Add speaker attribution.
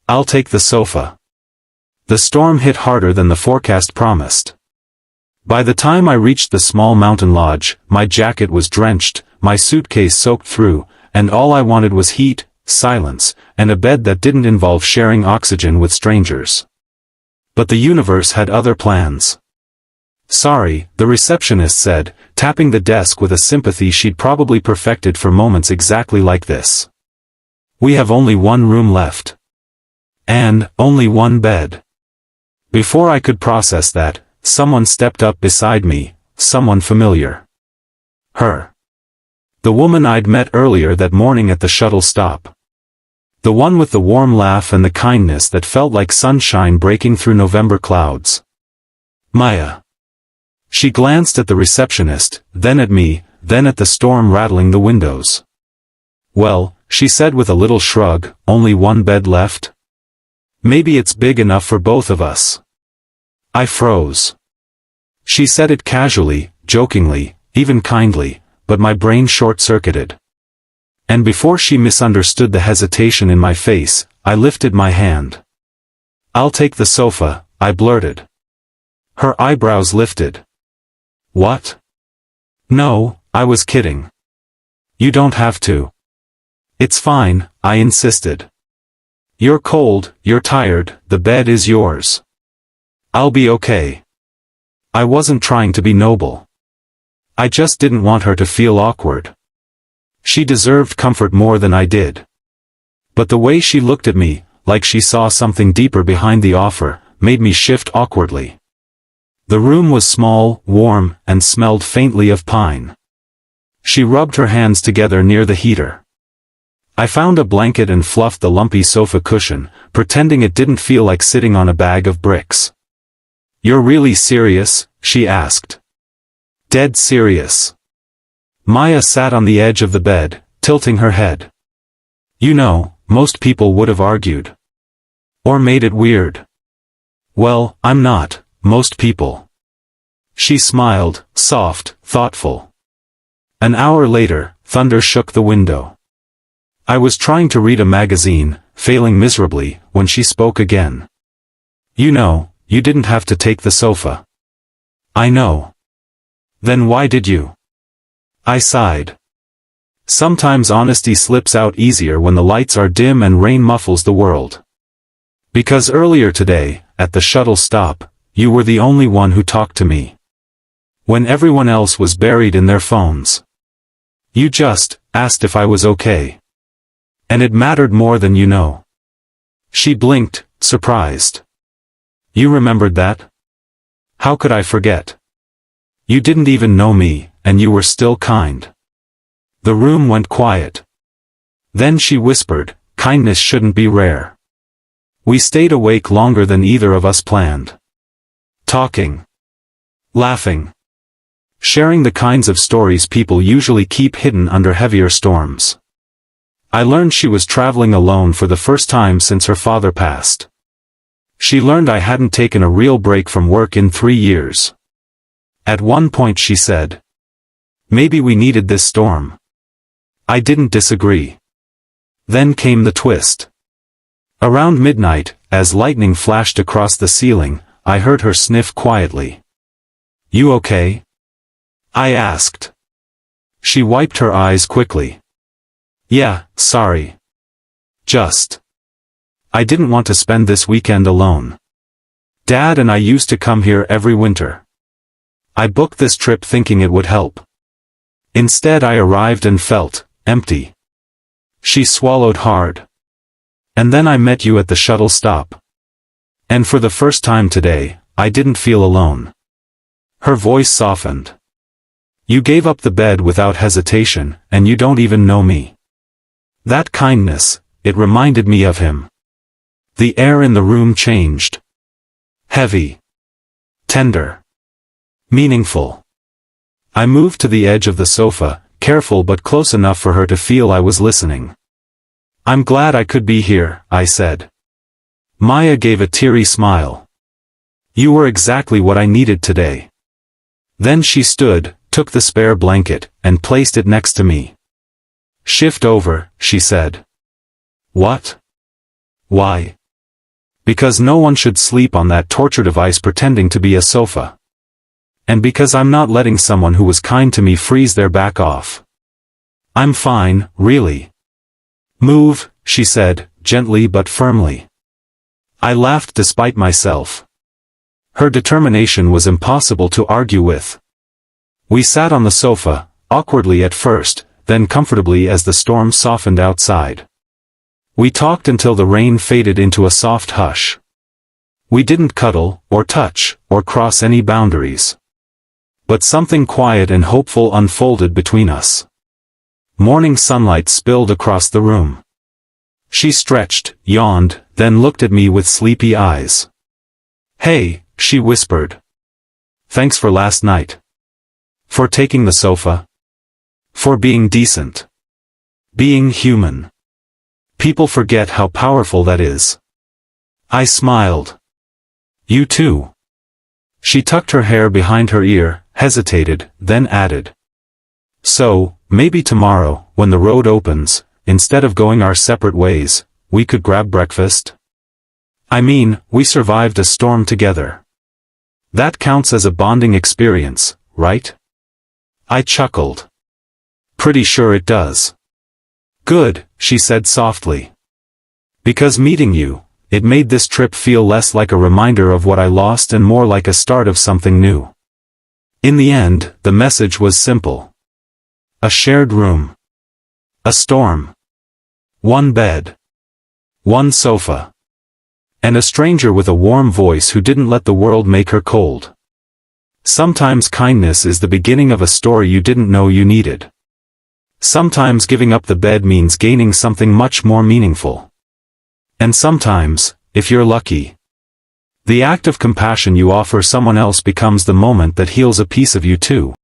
Speaker 1: I'll take the sofa. The storm hit harder than the forecast promised. By the time I reached the small mountain lodge, my jacket was drenched, my suitcase soaked through, and all I wanted was heat, silence, and a bed that didn't involve sharing oxygen with strangers. But the universe had other plans. "Sorry," the receptionist said, tapping the desk with a sympathy she'd probably perfected for moments exactly like this. "We have only one room left. And only one bed." Before I could process that, someone stepped up beside me, someone familiar. Her. The woman I'd met earlier that morning at the shuttle stop. The one with the warm laugh and the kindness that felt like sunshine breaking through November clouds. Maya. She glanced at the receptionist, then at me, then at the storm rattling the windows. "Well," she said with a little shrug, "only one bed left? Maybe it's big enough for both of us." I froze. She said it casually, jokingly, even kindly, but my brain short-circuited. And before she misunderstood the hesitation in my face, I lifted my hand. "I'll take the sofa," I blurted. Her eyebrows lifted. "What?" "No, I was kidding. You don't have to." "It's fine," I insisted. "You're cold, you're tired, the bed is yours. I'll be okay." I wasn't trying to be noble. I just didn't want her to feel awkward. She deserved comfort more than I did. But the way she looked at me, like she saw something deeper behind the offer, made me shift awkwardly. The room was small, warm, and smelled faintly of pine. She rubbed her hands together near the heater. I found a blanket and fluffed the lumpy sofa cushion, pretending it didn't feel like sitting on a bag of bricks. "You're really serious?" she asked. "Dead serious." Maya sat on the edge of the bed, tilting her head. "You know, most people would have argued. Or made it weird. Well, I'm not most people." She smiled, soft, thoughtful. An hour later, thunder shook the window. I was trying to read a magazine, failing miserably, when she spoke again. "You know, you didn't have to take the sofa." "I know." "Then why did you?" I sighed. Sometimes honesty slips out easier when the lights are dim and rain muffles the world. "Because earlier today, at the shuttle stop, you were the only one who talked to me. When everyone else was buried in their phones. You just asked if I was okay. And it mattered more than you know." She blinked, surprised. "You remembered that?" "How could I forget? You didn't even know me, and you were still kind." The room went quiet. Then she whispered, "Kindness shouldn't be rare." We stayed awake longer than either of us planned. Talking. Laughing. Sharing the kinds of stories people usually keep hidden under heavier storms. I learned she was traveling alone for the first time since her father passed. She learned I hadn't taken a real break from work in 3 years. At one point she said, "Maybe we needed this storm." I didn't disagree. Then came the twist. Around midnight, as lightning flashed across the ceiling, I heard her sniff quietly. "You okay?" I asked. She wiped her eyes quickly. "Yeah, sorry. Just. I didn't want to spend this weekend alone. Dad and I used to come here every winter. I booked this trip thinking it would help. Instead I arrived and felt empty." She swallowed hard. "And then I met you at the shuttle stop. And for the first time today, I didn't feel alone." Her voice softened. "You gave up the bed without hesitation, and you don't even know me." That kindness, it reminded me of him. The air in the room changed. Heavy. Tender. Meaningful. I moved to the edge of the sofa, careful but close enough for her to feel I was listening. "I'm glad I could be here," I said. Maya gave a teary smile. "You were exactly what I needed today." Then she stood, took the spare blanket, and placed it next to me. "Shift over," she said. "What? Why?" Because no one should sleep on that torture device pretending to be a sofa. And because I'm not letting someone who was kind to me freeze their back off. I'm fine, really. Move, she said, gently but firmly. I laughed despite myself. Her determination was impossible to argue with. We sat on the sofa, awkwardly at first, then comfortably as the storm softened outside. We talked until the rain faded into a soft hush. We didn't cuddle, or touch, or cross any boundaries. But something quiet and hopeful unfolded between us. Morning sunlight spilled across the room. She stretched, yawned, then looked at me with sleepy eyes. Hey, she whispered. Thanks for last night. For taking the sofa. For being decent. Being human. People forget how powerful that is. I smiled. You too. She tucked her hair behind her ear, hesitated, then added. So, maybe tomorrow, when the road opens, instead of going our separate ways, we could grab breakfast? I mean, we survived a storm together. That counts as a bonding experience, right? I chuckled. Pretty sure it does. Good, she said softly. Because meeting you, it made this trip feel less like a reminder of what I lost and more like a start of something new. In the end, the message was simple. A shared room. A storm. One bed. One sofa. And a stranger with a warm voice who didn't let the world make her cold. Sometimes kindness is the beginning of a story you didn't know you needed. Sometimes giving up the bed means gaining something much more meaningful. And sometimes, if you're lucky, the act of compassion you offer someone else becomes the moment that heals a piece of you too.